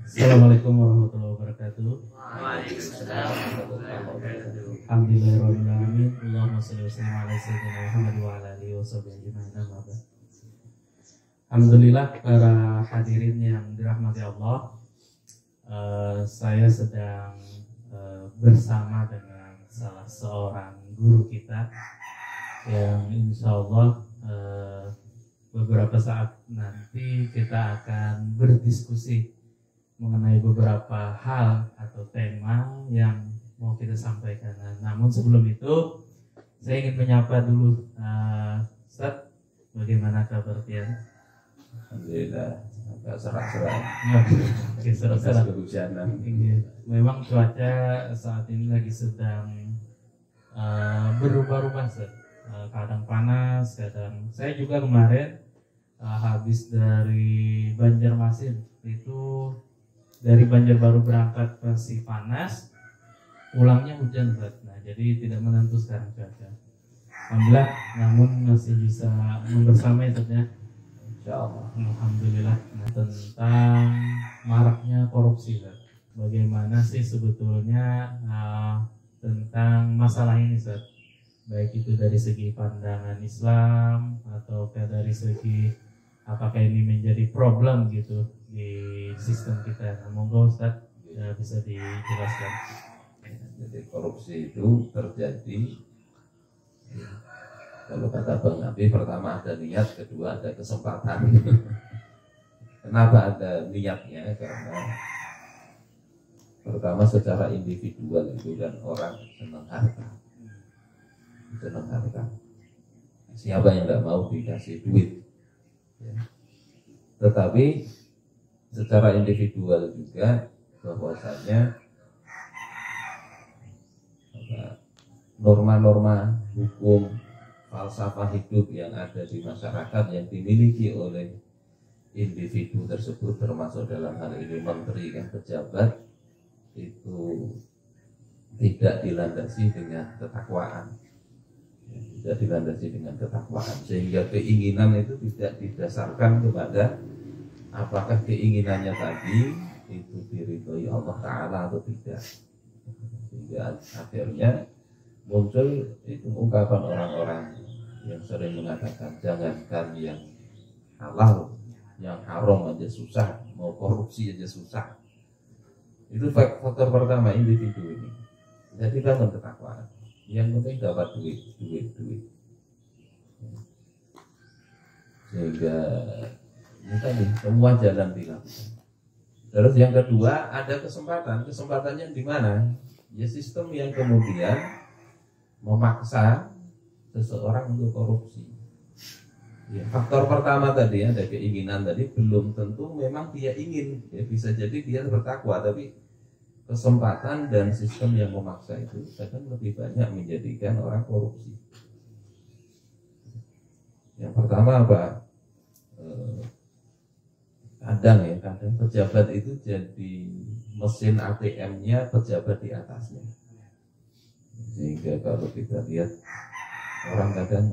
Assalamualaikum warahmatullahi wabarakatuh. Waalaikumsalam warahmatullahi wabarakatuh. Alhamdulillahirabbil alamin. Allahumma shalli wa sallim ala sayyidina Muhammad wa ala alihi washabihi ajmain. Amma ba'd. Alhamdulillah para hadirin yang dirahmati Allah. Saya sedang bersama dengan salah seorang guru kita yang insya Allah beberapa saat nanti kita akan berdiskusi mengenai beberapa hal atau tema yang mau kita sampaikan. Namun sebelum itu saya ingin menyapa dulu Ustaz, bagaimana kabar Tian? Alhamdulillah, agak serak-serak. Oke, serak-serak. Kehujanan. Memang cuaca saat ini lagi sedang berubah-ubah, Ustaz. Kadang panas, kadang saya juga kemarin habis dari Banjarmasin itu, dari Banjarbaru berangkat masih panas, pulangnya hujan, Ustaz. Nah, jadi tidak menentu sekarang cuaca. Alhamdulillah, namun masih bisa membersamai, Ustaz ya. Insyaallah. Alhamdulillah. Nah, tentang maraknya korupsi, Ustaz. Bagaimana sih sebetulnya tentang masalah ini, Ustaz? Baik itu dari segi pandangan Islam atau dari segi apakah ini menjadi problem gitu di sistem kita. Nah, monggo Ustaz ya, bisa dijelaskan. Jadi korupsi itu terjadi, kalau kata Bang Nabi, pertama ada niat, kedua ada kesempatan. Kenapa ada niatnya? Karena pertama secara individual itu kan orang senang harta. Siapa yang tidak mau dikasih duit ya. Tetapi secara individual juga bahwasanya norma-norma hukum, falsafah hidup yang ada di masyarakat yang dimiliki oleh individu tersebut, termasuk dalam hal ini menteri dan pejabat, itu tidak dilandasi dengan ketakwaan. Tidak dilandasi dengan ketakwaan, sehingga keinginan itu tidak didasarkan kepada apakah keinginannya tadi itu diridhoi Allah Ta'ala atau tidak. Sehingga akhirnya muncul itu ungkapan orang-orang yang sering mengatakan jangankan yang halal, yang haram aja susah, mau korupsi aja susah. Itu faktor pertama, individu ini. Jadi bangun ketakwaan. Yang penting dapat duit. Sehingga ini tadi semua jalan dilakukan. Terus yang kedua ada kesempatan. Kesempatannya di mana? Ya sistem yang kemudian memaksa seseorang untuk korupsi. Ya, faktor pertama tadi ada keinginan tadi, belum tentu memang dia ingin. Ya, bisa jadi dia bertakwa, tapi kesempatan dan sistem yang memaksa itu kadang lebih banyak menjadikan orang korupsi. Yang pertama apa? Kadang pejabat itu jadi mesin ATM-nya pejabat di atasnya. Sehingga kalau kita lihat orang kadang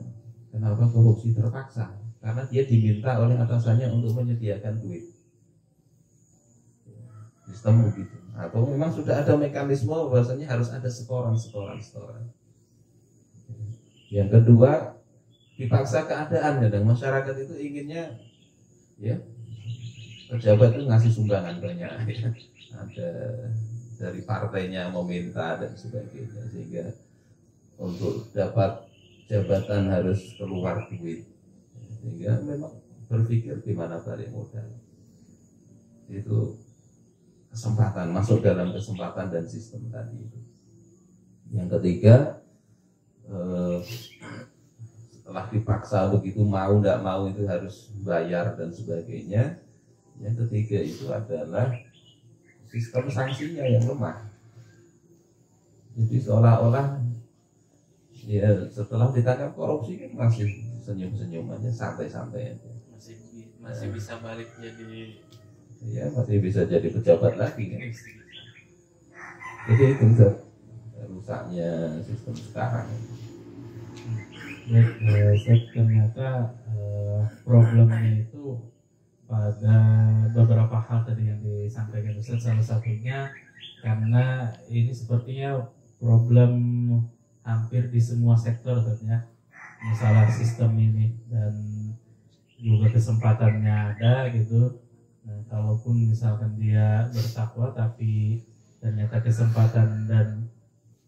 kenapa korupsi terpaksa? Karena dia diminta oleh atasannya untuk menyediakan duit. Sistem begitu. Atau memang sudah ada mekanisme bahwasanya harus ada setoran. Yang kedua, dipaksa keadaan. Kadang masyarakat itu inginnya ya pejabat itu ngasih sumbangan banyak. Ada dari partainya meminta dan sebagainya, sehingga untuk dapat jabatan harus keluar duit. Sehingga memang berpikir gimana balik modal. Itu kesempatan, masuk dalam kesempatan dan sistem tadi itu. Yang ketiga, setelah dipaksa begitu, mau tidak mau itu harus bayar dan sebagainya. Yang ketiga itu adalah sistem sanksinya yang lemah. Jadi seolah-olah ya setelah ditangkap korupsi kan masih senyum-senyum aja, santai-santai aja. Masih bisa balik jadi, ya masih bisa jadi pejabat lagi kan. Jadi itu rusaknya sistem sekarang. ternyata problemnya itu pada beberapa hal tadi yang disampaikan Ustaz. Salah satunya karena ini sepertinya problem hampir di semua sektor Ustaznya, masalah sistem ini, dan juga kesempatannya ada gitu. Nah, kalaupun misalkan dia bertakwa tapi ternyata kesempatan dan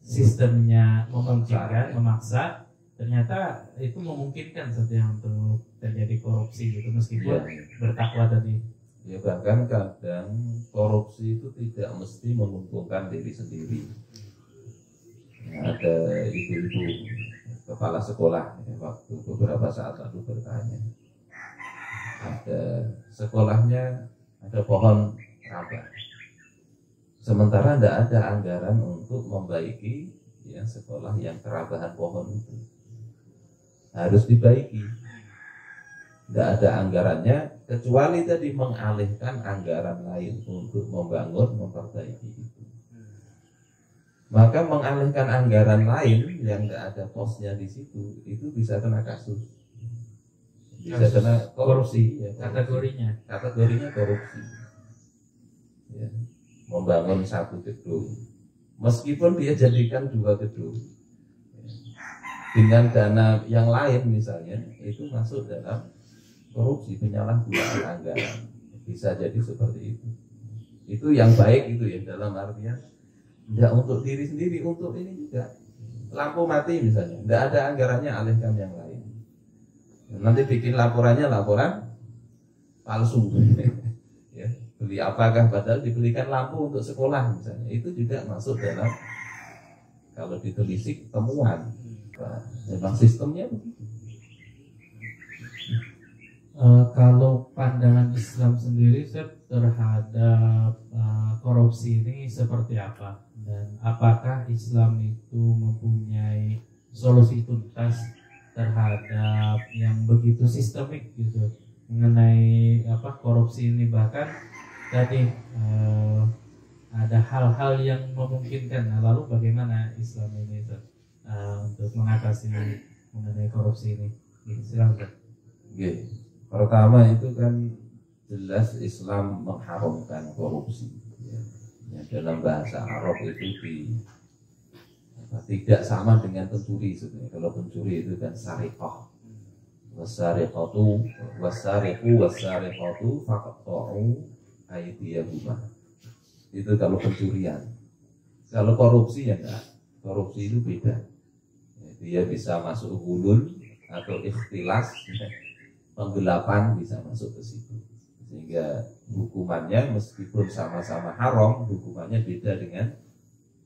sistemnya memungkinkan, memaksa, ternyata itu memungkinkan saja untuk terjadi korupsi gitu meskipun bertakwa tadi. Ya, bahkan kadang korupsi itu tidak mesti menguntungkan diri sendiri. Ya, ada ibu-ibu kepala sekolah ya, waktu beberapa saat lalu bertanya, ada sekolahnya ada pohon raba, sementara tidak ada anggaran untuk membaiki ya, sekolah yang kerabahan pohon itu harus dibaiki. Tidak ada anggarannya kecuali tadi mengalihkan anggaran lain untuk membangun, memperbaiki itu. Maka mengalihkan anggaran lain yang tidak ada posnya di situ, itu bisa kena kasus, bisa kena korupsi. Ya, kategorinya korupsi. Ya, membangun satu gedung, meskipun dia jadikan 2 gedung dengan dana yang lain misalnya, itu masuk dalam korupsi, penyalahgunaan anggaran. Bisa jadi seperti itu. Itu yang baik itu ya, dalam artian tidak untuk diri sendiri, untuk ini juga. Lampu mati misalnya, tidak ada anggarannya, alihkan yang lain. Nanti bikin laporannya laporan palsu. Ya, beli apakah padahal dibelikan lampu untuk sekolah misalnya. Itu juga masuk dalam, kalau ditelisik, temuan. Nah, memang sistemnya begitu. Kalau pandangan Islam sendiri terhadap korupsi ini seperti apa, dan apakah Islam itu mempunyai solusi tuntas terhadap yang begitu sistemik gitu mengenai korupsi ini? Bahkan tadi ada hal-hal yang memungkinkan. Nah, lalu bagaimana Islam ini untuk mengatasi mengenai korupsi ini? Silakan. Okay. Pertama itu kan jelas Islam mengharamkan korupsi. Ya, dalam bahasa Arab itu tidak sama dengan pencuri sebenarnya. Kalau pencuri itu kan sariqah. Wasariqatu faqta'u aydiyahuma. Itu kalau pencurian. Kalau korupsi ya enggak. Korupsi itu beda. Dia bisa masuk gulul atau ikhtilas. Penggelapan bisa masuk ke situ, sehingga hukumannya meskipun sama-sama haram, hukumannya beda dengan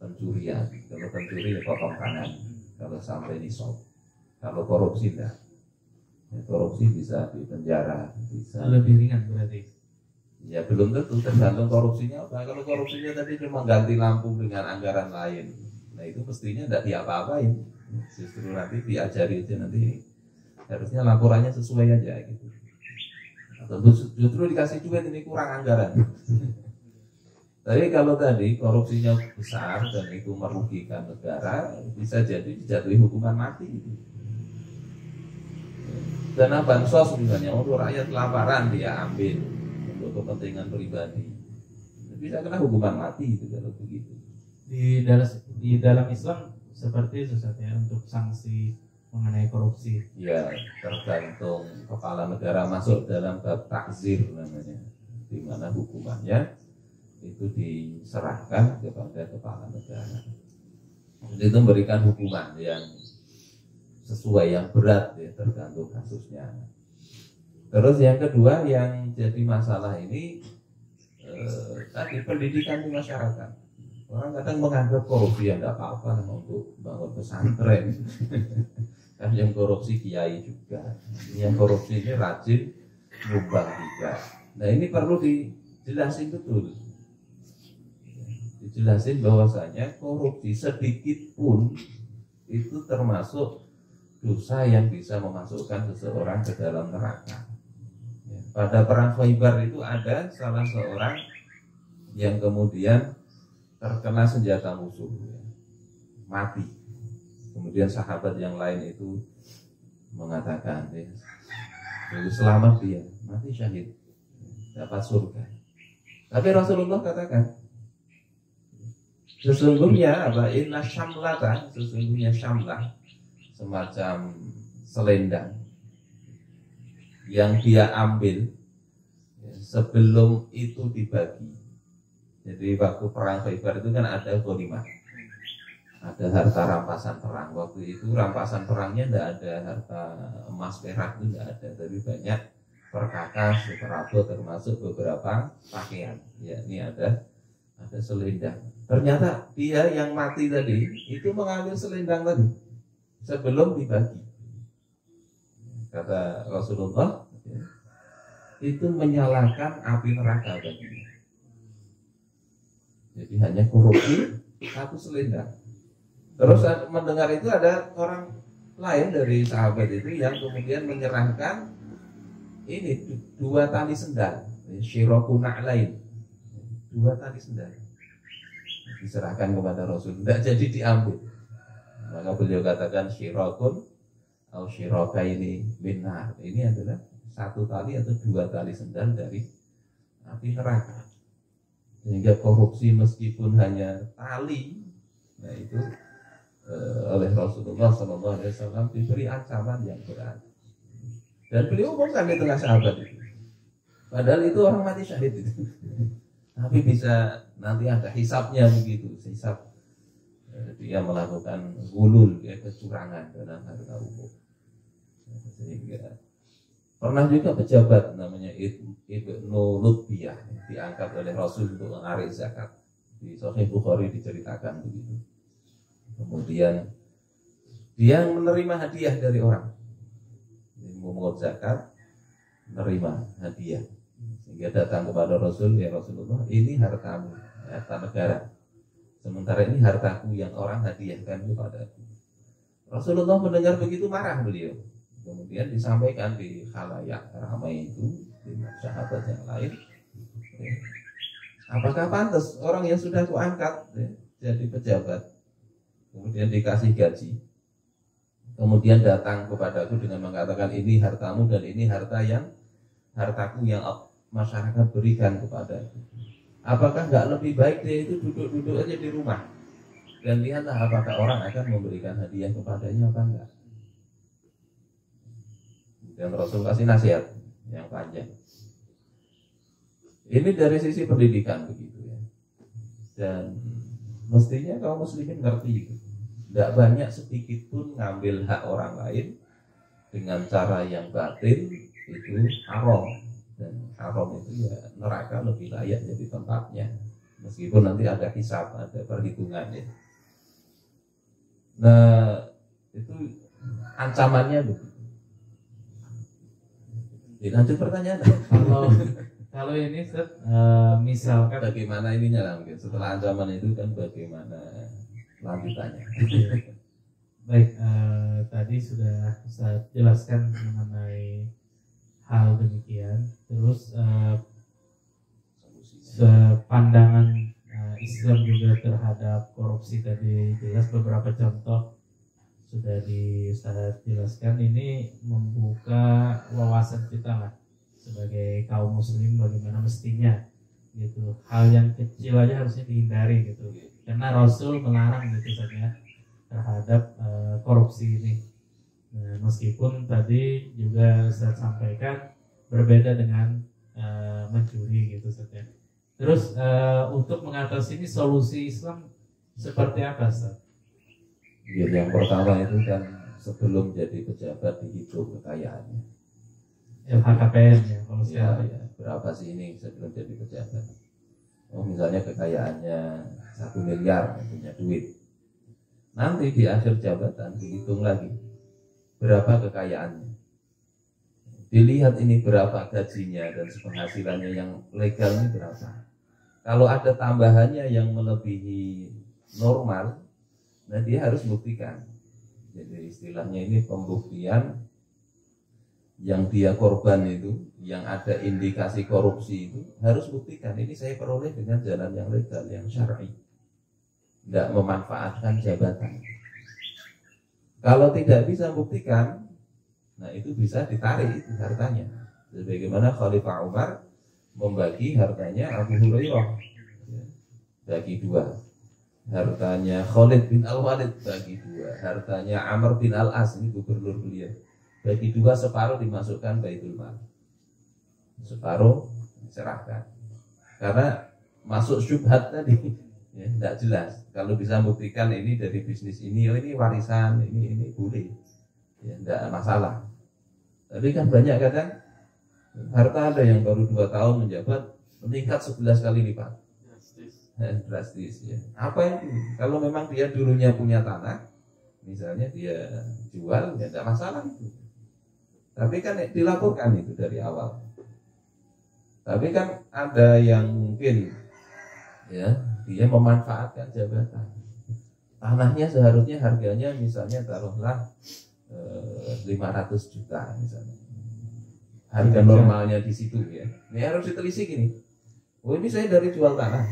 pencurian. Kalau pencuri ya potong tangan, kalau sampai nisab. Kalau korupsi enggak. Ya, korupsi bisa di penjara, bisa lebih ringan berarti. Ya belum tentu, tergantung korupsinya apa. Kalau korupsinya tadi cuma ganti lampu dengan anggaran lain, nah itu mestinya tidak diapa-apain. Justru nanti diajari aja nanti. Harusnya laporannya sesuai aja gitu. Atau justru dikasih duit, ini kurang anggaran. Tapi kalau tadi korupsinya besar dan itu merugikan negara, bisa jadi dijatuhi hukuman mati. Dana bansos misalnya untuk rakyat kelaparan dia ambil untuk kepentingan pribadi, bisa kena hukuman mati itu kalau begitu. Di dalam Islam seperti itu saja untuk sanksi mengenai korupsi. Ya, tergantung kepala negara masuk dalam bab takzir namanya, di mana hukumannya itu diserahkan kepada kepala negara. Jadi itu memberikan hukuman yang sesuai, yang berat ya, tergantung kasusnya. Terus yang kedua yang jadi masalah ini tadi pendidikan di masyarakat. Orang kadang menganggap korupsi yang tidak apa-apa untuk bangun pesantren. Kan yang korupsi kiai juga, yang korupsi ini rajin nyumbang juga. Nah ini perlu dijelasin betul, dijelasin bahwasanya korupsi sedikit pun itu termasuk dosa yang bisa memasukkan seseorang ke dalam neraka. Pada perang Khaybar itu ada salah seorang yang kemudian terkena senjata musuh, mati. Kemudian sahabat yang lain itu mengatakan, selamat dia, mati syahid. dapat surga. Tapi Rasulullah katakan, sesungguhnya apa? Inna syamlata, sesungguhnya syamlah, semacam selendang yang dia ambil sebelum itu dibagi. Jadi waktu perang Khaibar itu kan ada ghanimah, ada harta rampasan perang. Waktu itu rampasan perangnya tidak ada harta emas perak, itu tidak ada, tapi banyak perkakas, perabot, termasuk beberapa pakaian. Ya, ini ada selendang. Ternyata dia yang mati tadi itu mengambil selendang tadi sebelum dibagi. Kata Rasulullah, itu menyalakan api neraka baginya. Jadi hanya korupsi satu selendang. Terus mendengar itu ada orang lain dari sahabat itu yang kemudian menyerahkan ini 2 tali sendal, syirokuna lain, 2 tali sendal diserahkan kepada Rasul, tidak jadi diambil. Maka beliau katakan syirokun atau syiroka ini benar, ini adalah 1 tali atau 2 tali sendal dari api neraka. Sehingga korupsi meskipun hanya tali, nah itu oleh Rasulullah SAW diberi ancaman yang berat. Dan beliau umumkan di tengah sahabat itu. Padahal itu orang mati syahid itu. Tapi bisa nanti ada hisabnya begitu, hisab dia melakukan gulul, kecurangan dalam harta umum. Sehingga pernah juga pejabat namanya Ibnu Lutbiyah diangkat oleh Rasul untuk menarik zakat. Di Sahih Bukhari diceritakan begitu. Kemudian dia menerima hadiah dari orang, memungut zakat, menerima hadiah, sehingga datang kepada Rasul, ya Rasulullah, ini hartamu, harta negara, sementara ini hartaku yang orang hadiahkan kepadaku. Rasulullah mendengar begitu marah beliau. Kemudian disampaikan di khalayak ramai itu, di sahabat yang lain, apakah pantas orang yang sudah kuangkat jadi pejabat, kemudian dikasih gaji, kemudian datang kepadaku dengan mengatakan ini hartamu dan ini hartaku yang masyarakat berikan kepadaku. Apakah nggak lebih baik dia itu duduk-duduk aja di rumah dan lihatlah apakah orang akan memberikan hadiah kepadanya apa enggak? Dan Rasul kasih nasihat yang panjang. Ini dari sisi pendidikan begitu ya. Dan mestinya kaum muslimin ngerti itu. Tidak banyak sedikit pun ngambil hak orang lain dengan cara yang batin itu haram. Dan haram itu ya neraka lebih layak jadi tempatnya. Meskipun nanti ada hisab, ada perhitungannya. Nah itu ancamannya begitu. Lanjut pertanyaan. Kalau ini misalkan bagaimana ininya lah mungkin setelah ancaman itu kan bagaimana lanjutannya. Baik, tadi sudah saya jelaskan mengenai hal demikian. Terus pandangan Islam juga terhadap korupsi tadi jelas, beberapa contoh sudah saya jelaskan. Ini membuka wawasan kita lah sebagai kaum muslim bagaimana mestinya gitu. Hal yang kecil aja harusnya dihindari gitu, karena Rasul melarang gitu saja terhadap korupsi ini. Nah, meskipun tadi juga saya sampaikan berbeda dengan mencuri gitu saja. Terus untuk mengatasi ini solusi Islam seperti apa, Ustaz? Ya, yang pertama itu kan sebelum jadi pejabat dihitung kekayaannya. LHKPN ya kalau sekarang. Ya, berapa sih ini sebelum jadi pejabat? Oh, misalnya kekayaannya 1 miliar, punya duit. Nanti di akhir jabatan dihitung lagi berapa kekayaannya. Dilihat ini berapa gajinya dan penghasilannya yang legal ini berapa. Kalau ada tambahannya yang melebihi normal, nah dia harus buktikan. Jadi istilahnya ini pembuktian yang dia korban itu, yang ada indikasi korupsi itu harus buktikan ini saya peroleh dengan jalan yang legal, yang syar'i, tidak memanfaatkan jabatan. Kalau tidak bisa buktikan, nah itu bisa ditarik itu hartanya. Sebagaimana Khalifah Umar membagi hartanya Abu Hurairah, ya, bagi dua. Hartanya Khalid bin Al-Walid bagi dua. Hartanya Amr bin Al-As, ini gubernur beliau, bagi dua, separuh dimasukkan Baitul Mal, separuh diserahkan. Karena masuk syubhat tadi, ya, tidak jelas. Kalau bisa buktikan ini dari bisnis ini, oh ini warisan, ini boleh, ya, tidak masalah. Tapi kan banyak kadang harta ada yang baru 2 tahun menjabat meningkat 11 kali lipat, drastis, ya. Apa itu? Kalau memang dia dulunya punya tanah, misalnya dia jual, ya tidak masalah itu. Tapi kan dilaporkan itu dari awal. Tapi kan ada yang mungkin, ya, dia memanfaatkan jabatan. Tanahnya seharusnya harganya misalnya taruhlah 500 juta misalnya. Harga normalnya di situ, ya. Ini harus ditelisik ini. Oh, ini saya dari jual tanah.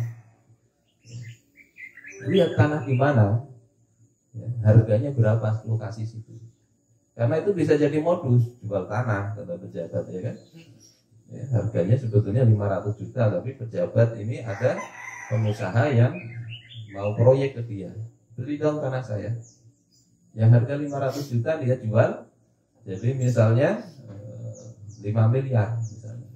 Lihat tanah di mana, ya, harganya berapa lokasi situ. Karena itu bisa jadi modus jual tanah kata pejabat, ya kan. Ya, harganya sebetulnya 500 juta, tapi pejabat ini ada pengusaha yang mau proyek ke dia, beli dong tanah saya yang harga 500 juta dia jual, jadi misalnya 5 miliar misalnya.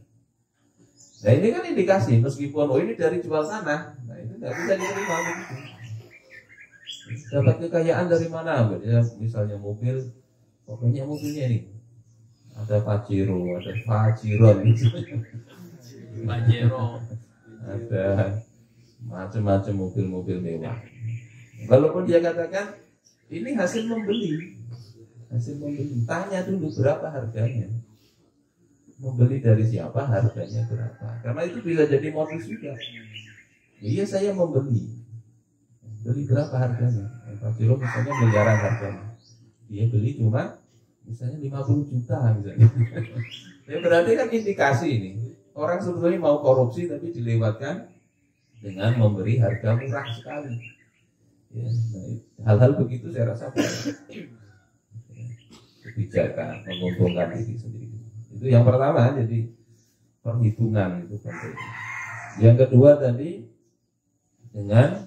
Nah ini kan indikasi, meskipun oh ini dari jual tanah, nah itu nggak bisa diterima begitu. Dapat kekayaan dari mana? Ya, misalnya mobil, pokoknya mobilnya ini ada Pajero, ada Fajiron, Pajero, ada macam-macam mobil-mobil mewah. Walaupun dia katakan ini hasil membeli, tanya dulu berapa harganya, membeli dari siapa, harganya berapa. Karena itu bisa jadi modus juga. Iya saya membeli, beli berapa harganya? Pajero misalnya miliaran harganya, dia beli cuma misalnya 50 juta misalnya. Ya berarti kan indikasi ini orang sebetulnya mau korupsi tapi dilewatkan dengan memberi harga murah sekali. Ya, nah, hal-hal begitu saya rasa kebijakan menguntungkan diri sendiri. Itu yang pertama, jadi perhitungan itu penting. Yang kedua tadi dengan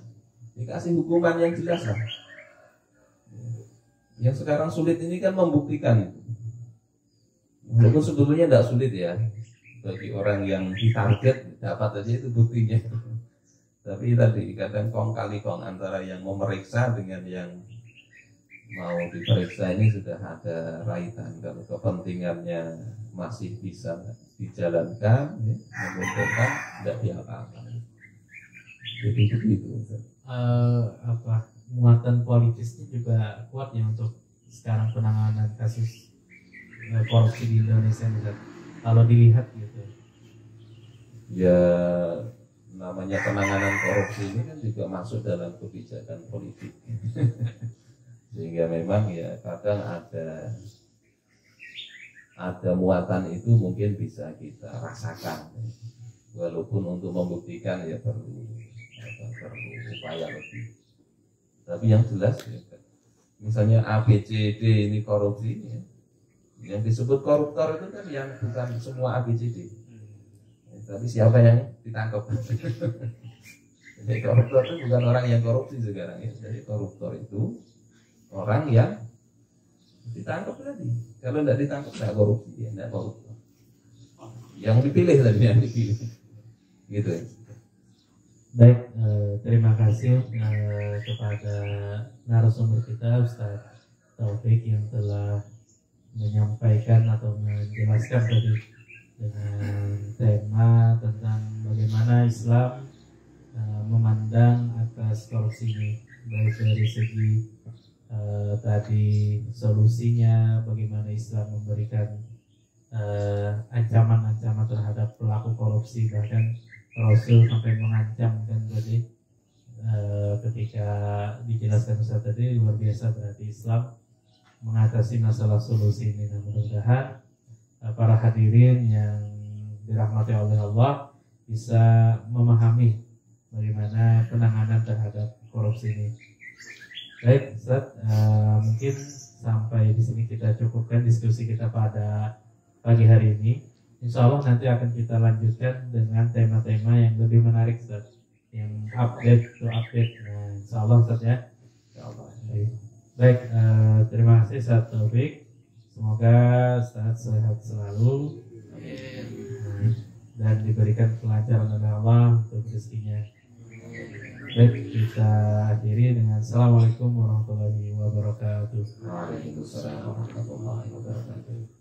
dikasih hukuman yang jelas lah. Yang sekarang sulit ini kan membuktikan itu. Walaupun sebetulnya tidak sulit ya, bagi orang yang ditarget dapat aja itu buktinya. Tapi tadi kadang kong kali kong antara yang memeriksa dengan yang mau diperiksa ini sudah ada raitan. Kalau kepentingannya masih bisa dijalankan, ya, menguntungkan, tidak diapa-apakan. Jadi begitu. Muatan politisnya juga kuat ya untuk sekarang penanganan kasus korupsi di Indonesia, Ustaz. Kalau dilihat gitu. Ya namanya penanganan korupsi ini kan juga masuk dalam kebijakan politik. Sehingga memang ya kadang ada muatan itu mungkin bisa kita rasakan. Walaupun untuk membuktikan ya perlu upaya lebih. Tapi yang jelas ya, misalnya ABCD ini korupsi ya. Yang disebut koruptor itu kan yang bukan semua ABCD, ya, tapi siapa yang ditangkap. Jadi koruptor itu bukan orang yang korupsi sekarang ya. Jadi koruptor itu orang yang ditangkap tadi. Kalau tidak ditangkap tidak korupsi, ya tidak koruptor. Yang dipilih tadi yang dipilih, gitu ya. Baik, terima kasih kepada narasumber kita Ustaz Taufik yang telah menyampaikan atau menjelaskan tadi dengan tema tentang bagaimana Islam memandang atas korupsi ini, baik dari segi tadi solusinya, bagaimana Islam memberikan ancaman-ancaman terhadap pelaku korupsi, bahkan Rasul sampai mengancam kan tadi ketika dijelaskan Ustaz tadi, luar biasa berarti Islam mengatasi masalah solusi ini. Nah, mudah-mudahan para hadirin yang dirahmati oleh Allah bisa memahami bagaimana penanganan terhadap korupsi ini. Baik Ustaz, mungkin sampai di sini kita cukupkan diskusi kita pada pagi hari ini. Insya Allah nanti akan kita lanjutkan dengan tema-tema yang lebih menarik, Ustaz, yang update to update. Nah, Insya Allah, Ustaz ya. Ya Allah. Baik, terima kasih Ustaz Taufik. Semoga Ustaz sehat selalu dan diberikan kelancaran oleh Allah untuk rezekinya. Baik, kita akhiri dengan Assalamualaikum warahmatullahi wabarakatuh. Waalaikumsalam warahmatullahi wabarakatuh.